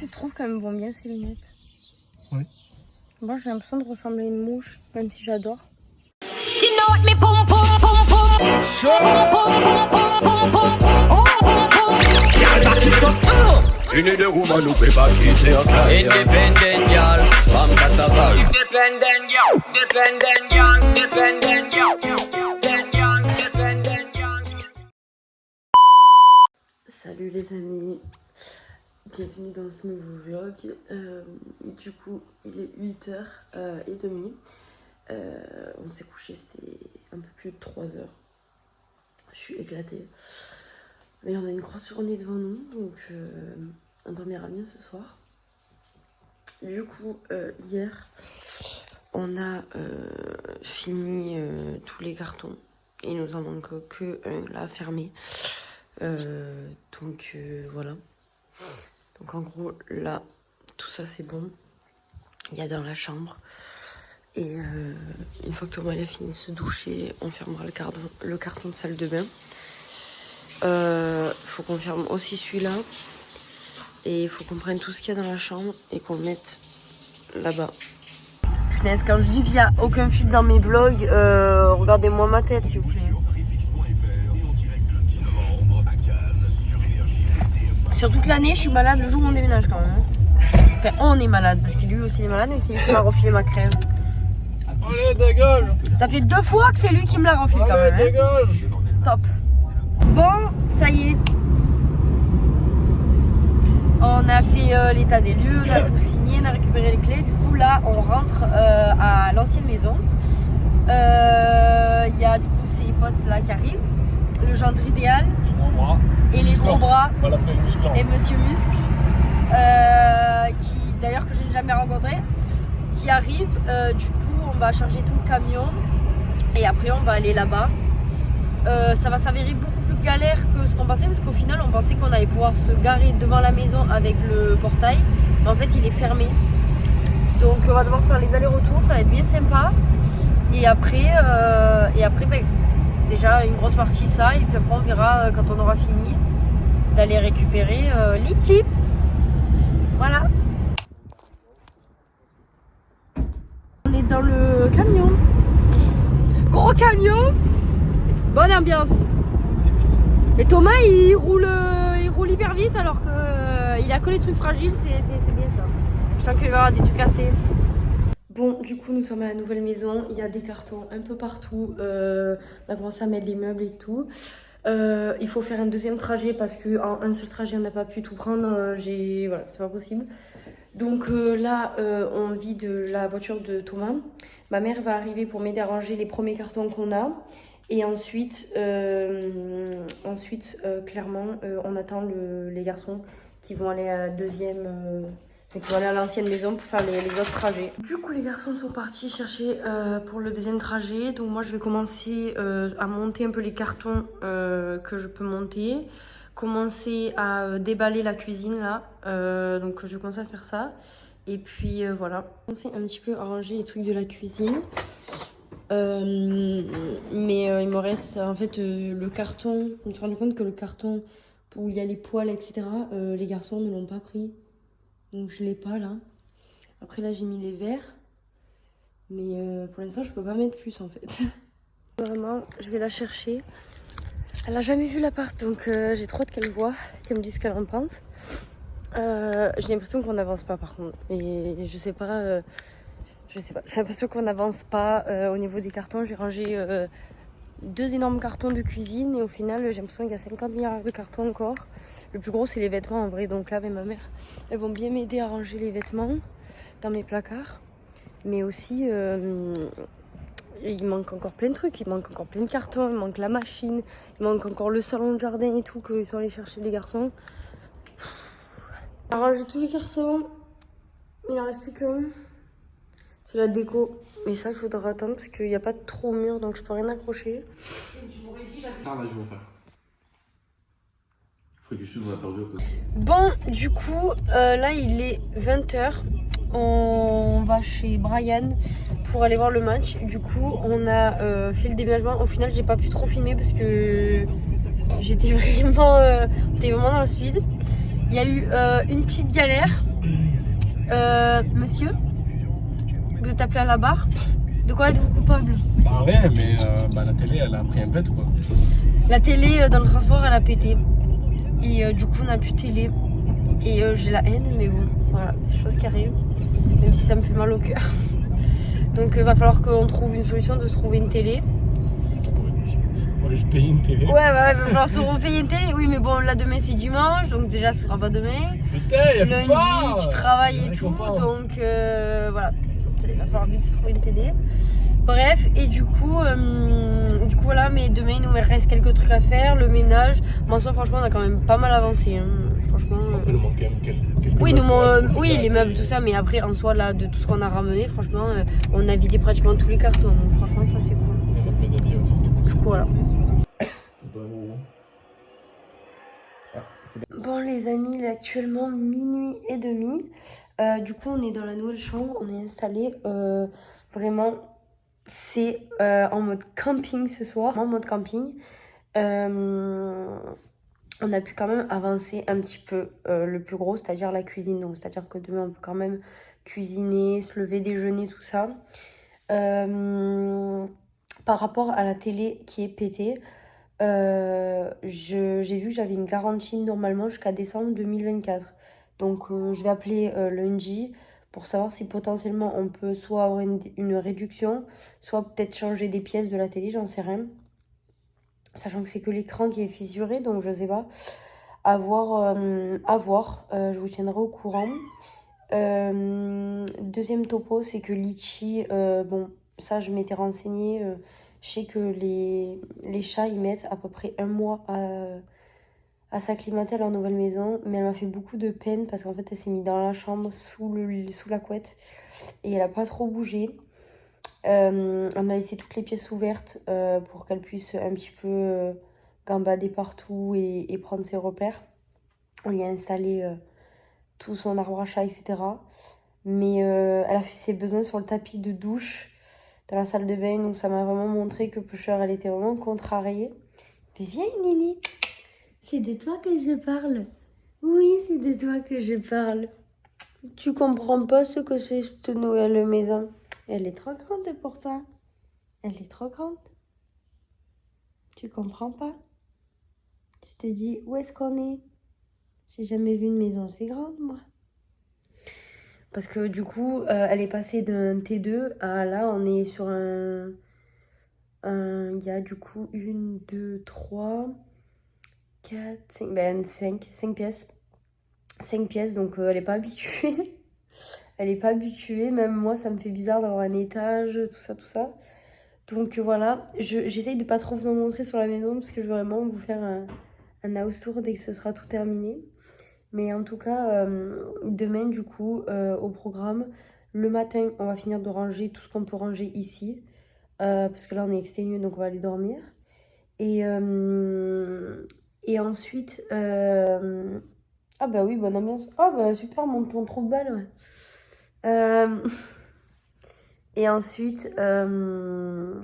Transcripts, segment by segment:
Je trouve qu'elles me vont bien ces lunettes. Oui. Moi j'ai l'impression de ressembler à une mouche, même si j'adore. Independent girl, from Catafal. Independent girl, independent girl, independent girl, independent girl. Salut les amis, bienvenue dans ce nouveau vlog. Du coup, il est 8h30. On s'est couché, c'était un peu plus de 3 heures. Je suis éclatée. Mais on a une grosse journée devant nous, donc on dormira bien ce soir. Du coup, hier, on a fini tous les cartons. Il nous en manque que un là fermé. Donc voilà. Donc en gros, là, tout ça c'est bon. Il y a dans la chambre. Et une fois que Thomas a fini de se doucher, on fermera le carton de salle de bain. Faut qu'on ferme aussi celui-là. Et il faut qu'on prenne tout ce qu'il y a dans la chambre et qu'on le mette là-bas. Punaise, quand je dis qu'il n'y a aucun fil dans mes vlogs, regardez-moi ma tête s'il vous plaît. Sur toute l'année, je suis malade le jour où on déménage quand même. Enfin, on est malade parce que lui aussi il est malade, mais c'est lui qui m'a refilé ma crème. Allez, dégage! Ça fait 2 fois que c'est lui qui me l'a refilé quand même. Dégage! Top. Bon, ça y est. On a fait l'état des lieux, on a tout signé, on a récupéré les clés. Du coup, là, on rentre à l'ancienne maison. Il y a du coup ces potes là qui arrivent. Le gendre idéal. Les gros bras. Et les gros bras. On va l'appeler le musclant. Et Monsieur Muscle. Qui, d'ailleurs, que je n'ai jamais rencontré. Qui arrive. Du coup, on va charger tout le camion. Et après, on va aller là-bas. Ça va s'avérer beaucoup plus galère que ce qu'on pensait parce qu'au final on pensait qu'on allait pouvoir se garer devant la maison avec le portail, mais en fait il est fermé, donc on va devoir faire les allers-retours, ça va être bien sympa. Et après ben, déjà une grosse partie ça, et puis après on verra quand on aura fini d'aller récupérer l'ITI. Voilà, on est dans le camion, gros camion. Bonne ambiance. Et Thomas il roule hyper vite alors qu'il a que les trucs fragiles, c'est bien ça. Je sens qu'il va y avoir des trucs cassés. Bon, du coup nous sommes à la nouvelle maison, il y a des cartons un peu partout. On a commencé à mettre les meubles et tout. Il faut faire un deuxième trajet parce qu'en un seul trajet on n'a pas pu tout prendre. Voilà, c'est pas possible. Donc là on vide la voiture de Thomas. Ma mère va arriver pour m'aider à ranger les premiers cartons qu'on a. Et ensuite, clairement, on attend les garçons qui vont aller à qui vont aller à l'ancienne maison pour faire les autres trajets. Du coup, les garçons sont partis chercher pour le deuxième trajet. Donc moi, je vais commencer à monter un peu les cartons que je peux monter. Commencer à déballer la cuisine là. Donc je vais commencer à faire ça. Et puis voilà. Commencer un petit peu à ranger les trucs de la cuisine. Mais il me reste en fait le carton. Je me suis rendu compte que le carton où il y a les poêles, etc., les garçons ne l'ont pas pris. Donc je l'ai pas là. Après là j'ai mis les verres. Mais pour l'instant je peux pas mettre plus en fait. Vraiment, je vais la chercher. Elle a jamais vu l'appart, donc j'ai trop hâte qu'elle voit, qu'elle me dise ce qu'elle en pense. J'ai l'impression qu'on n'avance pas par contre. Et je sais pas. J'ai l'impression qu'on n'avance pas au niveau des cartons. J'ai rangé 2 énormes cartons de cuisine et au final j'ai l'impression qu'il y a 50 milliards de cartons encore. Le plus gros c'est les vêtements en vrai, donc là avec ma mère elles vont bien m'aider à ranger les vêtements dans mes placards. Mais aussi il manque encore plein de trucs, il manque encore plein de cartons, il manque la machine, il manque encore le salon de jardin et tout qu'ils sont allés chercher les garçons. On a rangé tous les cartons, il en reste plus qu'un. C'est la déco, mais ça il faudra attendre parce qu'il n'y a pas trop de mur donc je peux rien accrocher. Ah, vas-y, mon frère. Faut du sud, on a perdu au côté. Bon, du coup, là il est 20h. On va chez Brian pour aller voir le match. Du coup, on a fait le déménagement. Au final, j'ai pas pu trop filmer parce que j'étais vraiment dans le speed. Il y a eu une petite galère. Monsieur, vous êtes appelé à la barre. De quoi êtes-vous coupable? Bah rien, mais la télé elle a pris un pet quoi. La télé dans le transport elle a pété. Et du coup on n'a plus de télé. Et j'ai la haine, mais bon, voilà, c'est des choses qui arrivent. Même si ça me fait mal au cœur. Donc va falloir qu'on trouve une solution de se trouver une télé. On va juste payer une télé. Ouais, va falloir se repayer une télé. Oui, mais bon, là demain c'est dimanche, donc déjà ce sera pas demain. Putain, il a fait Lundi, fort. tu travailles et tout, Récompense. donc voilà. Il va falloir vite se trouver une télé. Bref, et du coup voilà, mais demain il nous reste quelques trucs à faire, le ménage. Bon, ça, franchement, on a quand même pas mal avancé. Hein. Franchement. Après, il nous manque quand même quelques Oui, meubles, oui, les meubles, tout ça, mais après, en soi, là, de tout ce qu'on a ramené, franchement, on a vidé pratiquement tous les cartons. Donc, franchement, ça, c'est cool. Du coup, voilà. Bon, les amis, il est actuellement minuit et demi. Du coup, on est dans la nouvelle chambre, on est installé. Vraiment, c'est en mode camping ce soir. En mode camping. On a pu quand même avancer un petit peu le plus gros, c'est-à-dire la cuisine. Donc, c'est-à-dire que demain, on peut quand même cuisiner, se lever, déjeuner, tout ça. Par rapport à la télé qui est pétée, j'ai vu que j'avais une garantie normalement jusqu'à décembre 2024. Donc, je vais appeler lundi pour savoir si potentiellement on peut soit avoir une réduction, soit peut-être changer des pièces de la télé, j'en sais rien. Sachant que c'est que l'écran qui est fissuré, donc je sais pas. À voir, je vous tiendrai au courant. Deuxième topo, c'est que Litchi, bon, ça je m'étais renseignée. Je sais que les chats, ils mettent à peu près 1 mois à s'acclimater à leur nouvelle maison. Mais elle m'a fait beaucoup de peine parce qu'en fait, elle s'est mise dans la chambre sous la couette. Et elle a pas trop bougé. On a laissé toutes les pièces ouvertes pour qu'elle puisse un petit peu gambader partout et prendre ses repères. On lui a installé tout son arbre à chat, etc. Mais elle a fait ses besoins sur le tapis de douche dans la salle de bain. Donc ça m'a vraiment montré que Pusher, elle était vraiment contrariée. Mais viens Nini, c'est de toi que je parle. Oui, c'est de toi que je parle. Tu comprends pas ce que c'est cette nouvelle maison? Elle est trop grande pour toi. Elle est trop grande. Tu comprends pas? Je te dis, où est-ce qu'on est? J'ai jamais vu une maison si grande, moi. Parce que du coup, elle est passée d'un T2 à là, on est sur un... Il y a du coup 1, 2, 3, 4, 5, 5 pièces. 5 pièces, donc elle est pas habituée. Elle est pas habituée, même moi ça me fait bizarre d'avoir un étage, tout ça. Donc voilà, j'essaye de pas trop vous en montrer sur la maison parce que je veux vraiment vous faire un house tour dès que ce sera tout terminé. Mais en tout cas, demain du coup, au programme, le matin on va finir de ranger tout ce qu'on peut ranger ici. Parce que là on est exténué donc on va aller dormir. Et ensuite... Ah bah oui, bonne ambiance. Ah bah super, mon ton trop belle, ouais. Et ensuite, demain,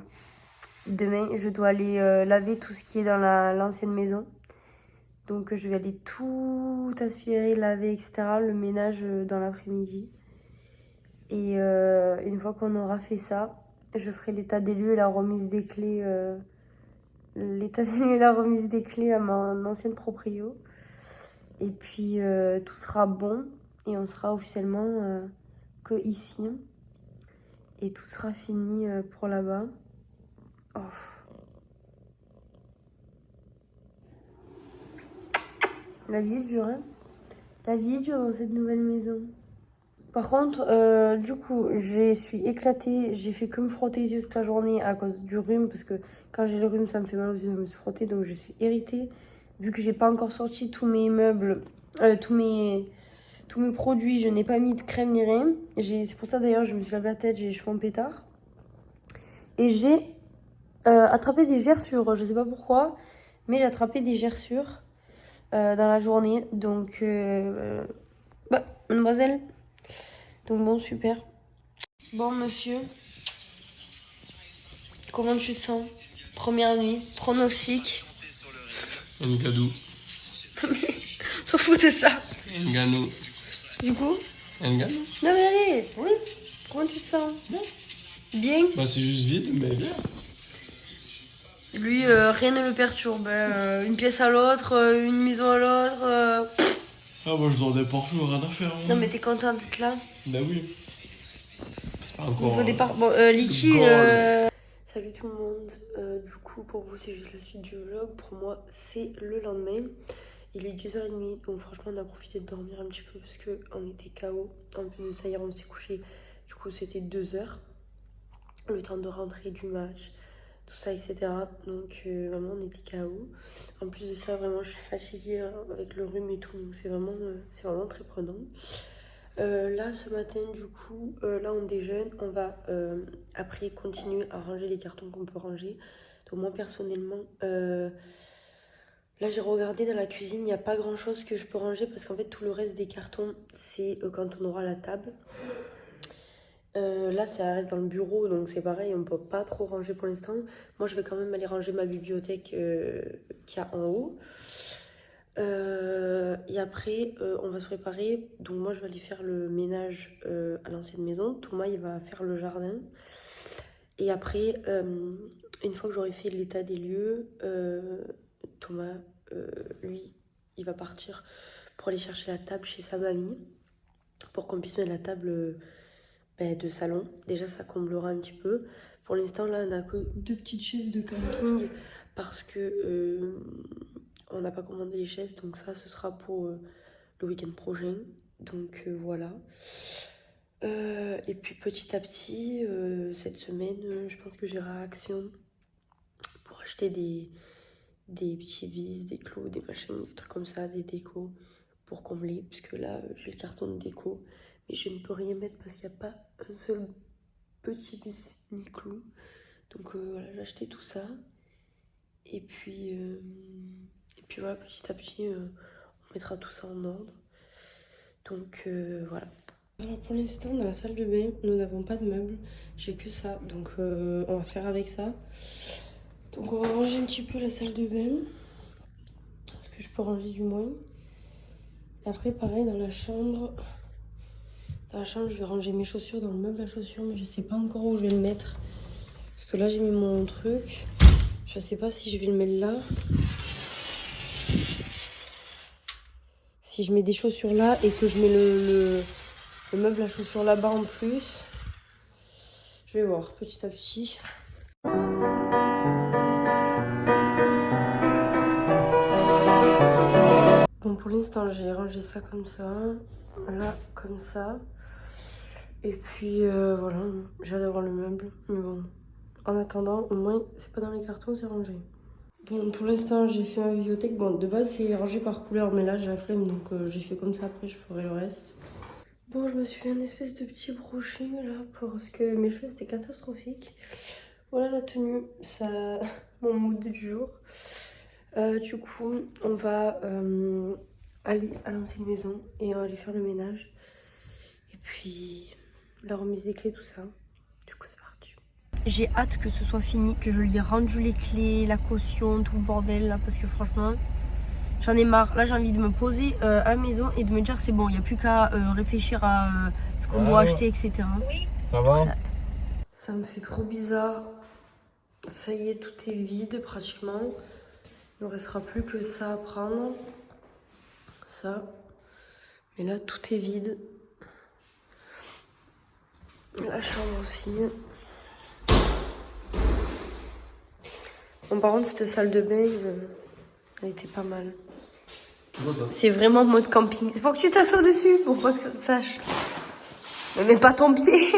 je dois aller laver tout ce qui est dans l'ancienne maison. Donc, je vais aller tout aspirer, laver, etc. Le ménage dans l'après-midi. Et une fois qu'on aura fait ça, je ferai l'état des lieux et la remise des clés. L'état des lieux et la remise des clés à mon ancienne proprio. Et puis, tout sera bon. Et on sera officiellement... que ici et tout sera fini pour là-bas. Oh. La vie est dure, hein. La vie est dure dans cette nouvelle maison. Par contre, du coup, je suis éclatée. J'ai fait que me frotter les yeux toute la journée à cause du rhume. Parce que quand j'ai le rhume, ça me fait mal aux yeux de me frotter. Donc je suis irritée. Vu que j'ai pas encore sorti tous mes meubles, tous mes produits, je n'ai pas mis de crème ni rien. C'est pour ça d'ailleurs je me suis lavé la tête, j'ai les cheveux en pétard. Et j'ai attrapé des gerçures, je sais pas pourquoi, mais j'ai attrapé des gerçures dans la journée. Donc, mademoiselle. Donc bon, super. Bon monsieur, comment tu te sens? Première nuit, pronostic. Un gadou. S'en fout de ça. Un ganou. Du coup? Elle gagne? Non mais allez, oui. Comment tu te sens? Bien. Bah c'est juste vide, mais bien. Lui, rien ne le perturbe. Une pièce à l'autre, une maison à l'autre. Ah moi je dors n'importe où, rien à faire. Hein. Non mais t'es content d'être là? Bah oui. C'est pas encore... Au départ, bon, Litchi... Salut tout le monde. Du coup, pour vous, c'est juste la suite du vlog. Pour moi, c'est le lendemain. Il est 10h30, donc franchement, on a profité de dormir un petit peu parce qu'on était KO. En plus de ça, hier, on s'est couché. Du coup, c'était 2h. Le temps de rentrer du match, tout ça, etc. Donc, vraiment, on était KO. En plus de ça, vraiment, je suis fatiguée hein, avec le rhume et tout. Donc, c'est vraiment très prenant. Là, ce matin, du coup, là, on déjeune. On va après continuer à ranger les cartons qu'on peut ranger. Donc, moi, personnellement, là, j'ai regardé dans la cuisine. Il n'y a pas grand-chose que je peux ranger parce qu'en fait, tout le reste des cartons, c'est quand on aura la table. Là, ça reste dans le bureau, donc c'est pareil, on ne peut pas trop ranger pour l'instant. Moi, je vais quand même aller ranger ma bibliothèque qu'il y a en haut. Et après, on va se préparer. Donc moi, je vais aller faire le ménage à l'ancienne maison. Thomas, il va faire le jardin. Et après, une fois que j'aurai fait l'état des lieux, Thomas, lui, il va partir pour aller chercher la table chez sa mamie pour qu'on puisse mettre la table... de salon. Déjà, ça comblera un petit peu. Pour l'instant, là, on a que 2 petites chaises de camping parce que on n'a pas commandé les chaises. Donc ça, ce sera pour le week-end prochain. Donc voilà. Et puis petit à petit, cette semaine, je pense que j'irai à Action pour acheter des petits vis, des clous, des machins, des trucs comme ça, des décos pour combler. Puisque là, j'ai le carton de déco. Mais je ne peux rien mettre parce qu'il n'y a pas un seul petit vis ni clou. Donc voilà, j'ai acheté tout ça. Et puis voilà, petit à petit, on mettra tout ça en ordre. Donc voilà. Alors pour l'instant, dans la salle de bain, nous n'avons pas de meubles. J'ai que ça. Donc on va faire avec ça. Donc on va ranger un petit peu la salle de bain. Ce que je peux ranger du moins. Et après, pareil, dans la chambre... Dans la chambre, je vais ranger mes chaussures dans le meuble à chaussures, mais je sais pas encore où je vais le mettre. Parce que là, j'ai mis mon truc. Je sais pas si je vais le mettre là. Si je mets des chaussures là et que je mets le meuble à chaussures là-bas en plus. Je vais voir petit à petit. Bon, pour l'instant, j'ai rangé ça comme ça. Là, comme ça. Et puis voilà, j'ai hâte d'avoir le meuble. Mais bon, en attendant, au moins, c'est pas dans les cartons, c'est rangé. Donc pour l'instant, j'ai fait ma bibliothèque. Bon, de base, c'est rangé par couleur, mais là, j'ai la flemme, donc j'ai fait comme ça. Après, je ferai le reste. Bon, je me suis fait une espèce de petit brushing là, parce que mes cheveux, c'était catastrophique. Voilà la tenue, ça, mon mood du jour. Du coup, on va aller à l'ancienne maison et on va aller faire le ménage. Et puis... la remise des clés, tout ça. Du coup, c'est parti. J'ai hâte que ce soit fini, que je lui ai rendu les clés, la caution, tout le bordel là, parce que franchement, j'en ai marre. Là, j'ai envie de me poser à la maison et de me dire c'est bon, il n'y a plus qu'à réfléchir à ce qu'on doit acheter, etc. Oui. Ça va? Ça me fait trop bizarre. Ça y est, tout est vide pratiquement. Il ne restera plus que ça à prendre. Ça. Mais là, tout est vide. La chambre aussi. Bon, par contre, cette salle de bain, elle était pas mal. C'est vraiment mode camping. Il faut que tu t'assoies dessus pour pas que ça te sache. Mais mets pas ton pied.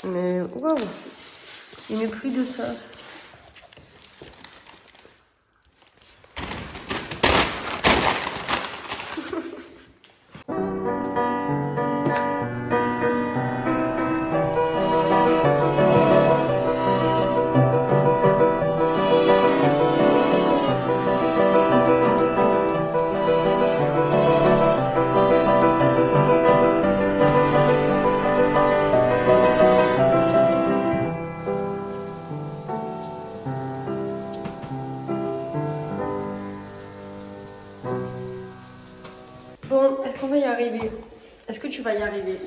Mais waouh, il met plus de sas. Bon, est-ce qu'on va y arriver? Est-ce que tu vas y arriver?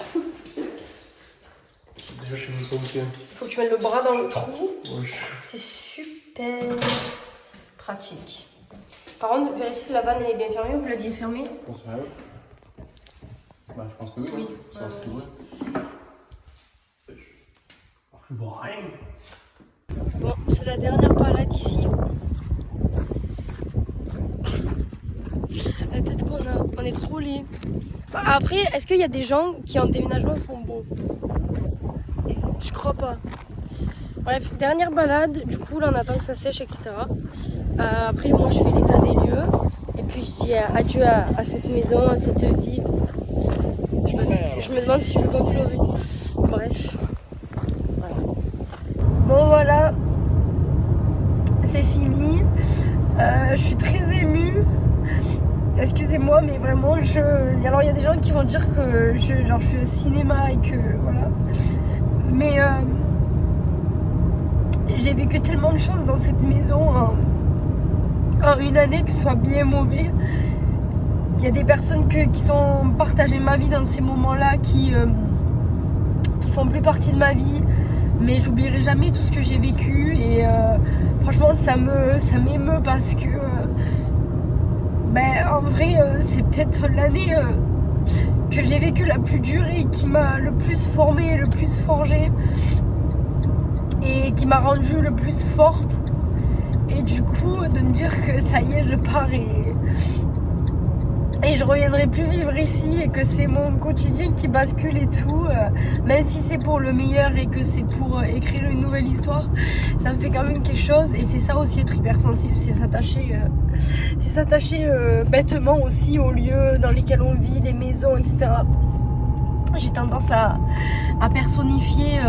Déjà, je sais même pas où t'es. Faut que tu mettes le bras dans le trou. Wesh. C'est super pratique. Par contre, vérifiez que la vanne elle est bien fermée. Vous l'aviez fermée? T'en sais rien? Bah, je pense que oui. Oui. Je pense que oui. Je vois rien. Bon, c'est la dernière balade ici. La tête qu'on a, on est trop laid. Bah, après, est-ce qu'il y a des gens qui en déménagement sont beaux? Je crois pas. Bref, dernière balade, du coup là on attend que ça sèche, etc. Après moi je fais l'état des lieux. Et puis je dis adieu à cette maison, à cette vie. Je me demande si je peux pas pleurer. Bref. Voilà. Bon voilà. C'est fini. Je suis très émue. Excusez-moi mais vraiment alors il y a des gens qui vont dire que je suis au cinéma et que voilà. Mais j'ai vécu tellement de choses dans cette maison en une année, que ce soit bien mauvais. Il y a des personnes qui sont partagées ma vie dans ces moments-là, qui font plus partie de ma vie. Mais j'oublierai jamais tout ce que j'ai vécu et franchement ça m'émeut parce que en vrai c'est peut-être l'année que j'ai vécu la plus dure et qui m'a le plus formée, le plus forgée et qui m'a rendue le plus forte. Et du coup de me dire que ça y est je pars et je reviendrai plus vivre ici et que c'est mon quotidien qui bascule et tout, même si c'est pour le meilleur et que c'est pour écrire une nouvelle histoire, ça me fait quand même quelque chose. Et c'est ça aussi être hypersensible, c'est s'attacher bêtement aussi aux lieux dans lesquels on vit, les maisons, etc. J'ai tendance à personnifier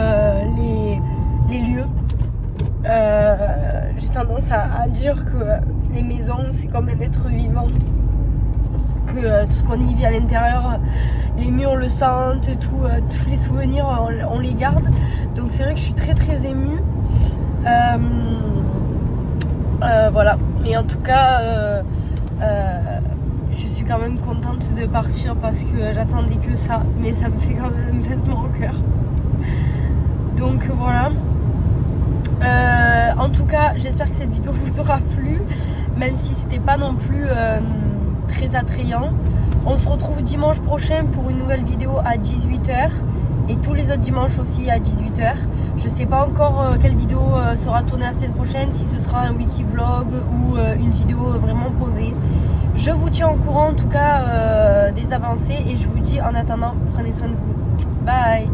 les lieux. J'ai tendance à dire que les maisons c'est comme un être vivant, que tout ce qu'on y vit à l'intérieur, les murs le sentent, tous les souvenirs on les garde. Donc c'est vrai que je suis très très émue. Voilà, mais en tout cas je suis quand même contente de partir parce que j'attendais que ça, mais ça me fait quand même un pincement au cœur. Donc voilà. En tout cas j'espère que cette vidéo vous aura plu, même si c'était pas non plus très attrayant. On se retrouve dimanche prochain pour une nouvelle vidéo à 18h et tous les autres dimanches aussi à 18h. Je sais pas encore quelle vidéo sera tournée la semaine prochaine, si ce sera un wiki vlog ou une vidéo vraiment posée. Je vous tiens au courant en tout cas des avancées et je vous dis en attendant, prenez soin de vous. Bye.